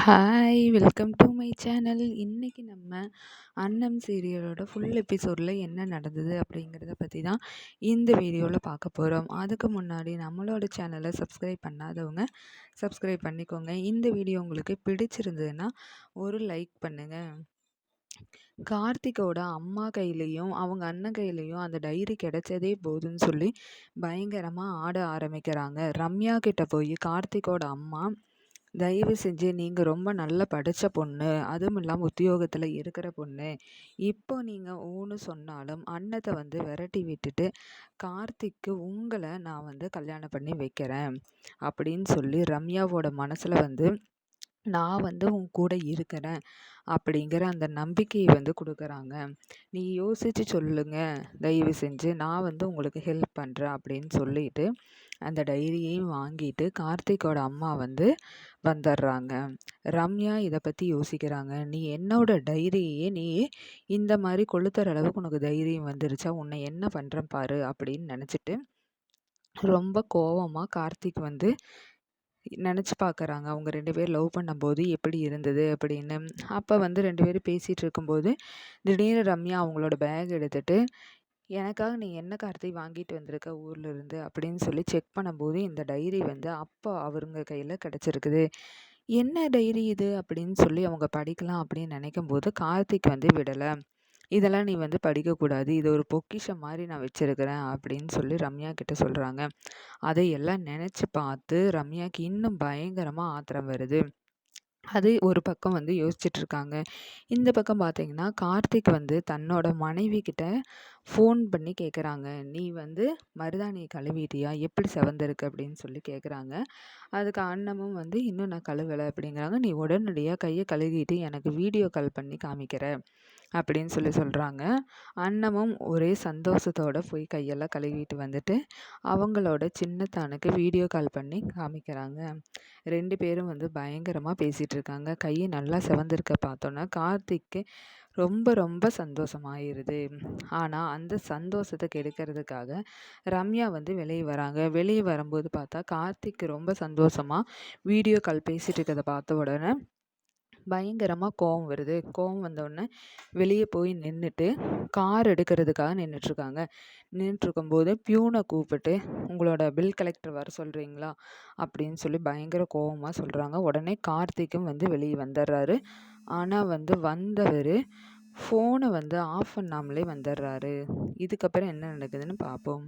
Hi! Welcome to my channel. இன்னைக்கு நம்ம அன்னம் சீரியலோட ஃபுல் எபிசோடில் என்ன நடந்தது அப்படிங்கிறத பற்றி தான் இந்த வீடியோவில் பார்க்க போகிறோம். அதுக்கு முன்னாடி நம்மளோட சேனலை சப்ஸ்கிரைப் பண்ணாதவங்க சப்ஸ்கிரைப் பண்ணிக்கோங்க. இந்த வீடியோ உங்களுக்கு பிடிச்சிருந்ததுன்னா ஒரு லைக் பண்ணுங்கள். கார்த்திக்கோட அம்மா கையிலையும் அவங்க அண்ணன் கையிலையும் அந்த டைரி கிடைச்சதே போதும்னு சொல்லி பயங்கரமாக ஆட ஆரம்பிக்கிறாங்க. ரம்யா கிட்ட போய் கார்த்திக்கோட அம்மா, தயவு செஞ்சு நீங்கள் ரொம்ப நல்ல படித்த பொண்ணு, அதுவும் இல்லாமல் உத்தியோகத்தில் இருக்கிற பொண்ணு, இப்போ நீங்கள் ஊன்னு சொன்னாலும் அன்னத்தை விரட்டி விட்டுட்டு கார்த்திக்கு உங்களை நான் கல்யாணம் பண்ணி வைக்கிறேன் அப்படின்னு சொல்லி ரம்யாவோட மனசில் நான் உன் கூட இருக்கிறேன் அப்படிங்கிற அந்த நம்பிக்கையை கொடுக்குறாங்க. நீ யோசித்து சொல்லுங்க, தயவு செஞ்சு நான் உங்களுக்கு ஹெல்ப் பண்ணுறேன் அப்படின்னு சொல்லிட்டு அந்த டைரியையும் வாங்கிட்டு கார்த்திக்கோட அம்மா வந்துடுறாங்க. ரம்யா இதை பற்றி யோசிக்கிறாங்க. நீ என்னோட டைரியையே நீ இந்த மாதிரி கொளுத்துற அளவுக்கு உனக்கு தைரியம் வந்துருச்சா, உன்னை என்ன பண்ணுறேன் பாரு அப்படின்னு நினச்சிட்டு ரொம்ப கோவமாக கார்த்திக் நினச்சி பார்க்குறாங்க. அவங்க 2 பேர் லவ் பண்ணும்போது எப்படி இருந்தது அப்படின்னு. அப்போ 2 பேரும் பேசிகிட்டு இருக்கும்போது திடீர்னு ரம்யா அவங்களோட பேக் எடுத்துகிட்டு, எனக்காக நீ என்ன கார்த்தி வாங்கிட்டு வந்திருக்க ஊரில் இருந்து அப்படின்னு சொல்லி செக் பண்ணும்போது இந்த டைரி அப்போ அவருங்க கையில் கிடச்சிருக்குது. என்ன டைரி இது அப்படின்னு சொல்லி அவங்க படிக்கலாம் அப்படின்னு நினைக்கும்போது கார்த்திக் விடலை. இதெல்லாம் நீ படிக்கக்கூடாது, இது ஒரு பொக்கிஷம் மாதிரி நான் வச்சுருக்கிறேன் அப்படின்னு சொல்லி ரம்யா கிட்ட சொல்கிறாங்க. அதையெல்லாம் நினச்சி பார்த்து ரம்யாவுக்கு இன்னும் பயங்கரமாக ஆத்திரம் வருது. அது ஒரு பக்கம் யோசிச்சுட்டு இருக்காங்க. இந்த பக்கம் பார்த்தீங்கன்னா கார்த்திக் தன்னோட மனைவி கிட்ட ஃபோன் பண்ணி கேட்குறாங்க. நீ மருதாணியை கழுவிட்டியா, எப்படி செவந்திருக்கு அப்படின்னு சொல்லி கேட்குறாங்க. அதுக்கு அண்ணமும் இன்னும் நான் கழுவலை அப்படிங்கிறாங்க. நீ உடனடியாக கையை கழுவிட்டு எனக்கு வீடியோ கால் பண்ணி காமிக்கிற அப்படின்னு சொல்லி சொல்கிறாங்க. அண்ணமும் ஒரே சந்தோஷத்தோடு போய் கையெல்லாம் கழுவிட்டு அவங்களோட சின்னத்தானுக்கு வீடியோ கால் பண்ணி காமிக்கிறாங்க. 2 பேரும் பயங்கரமாக பேசிகிட்டு இருக்காங்க. கையை நல்லா செவந்திருக்க பார்த்தோன்னா கார்த்திக்கு ரொம்ப ரொம்ப சந்தோஷமாயிருது. ஆனால் அந்த சந்தோஷத்தை கெடுக்கிறதுக்காக ரம்யா வெளியே வராங்க. வெளியே வரும்போது பார்த்தா கார்த்திக் ரொம்ப சந்தோஷமாக வீடியோ கால் பேசிகிட்டு இருக்கிறத பார்த்த உடனே பயங்கரமாக கோவம் வருது. கோவம் வந்தோடனே வெளியே போய் நின்றுட்டு கார் எடுக்கிறதுக்காக நின்றுட்டுருக்காங்க. நின்றுட்டுருக்கும்போது பியூனை கூப்பிட்டு உங்களோட பில் கலெக்டர் வர சொல்கிறீங்களா அப்படின்னு சொல்லி பயங்கர கோவமாக சொல்கிறாங்க. உடனே கார்த்திக்கும் வெளியே வந்துடுறாரு. ஆனால் வந்தவர் ஃபோனை ஆஃப் பண்ணாமலே வந்துடுறாரு. இதுக்கப்புறம் என்ன நடக்குதுன்னு பார்ப்போம்.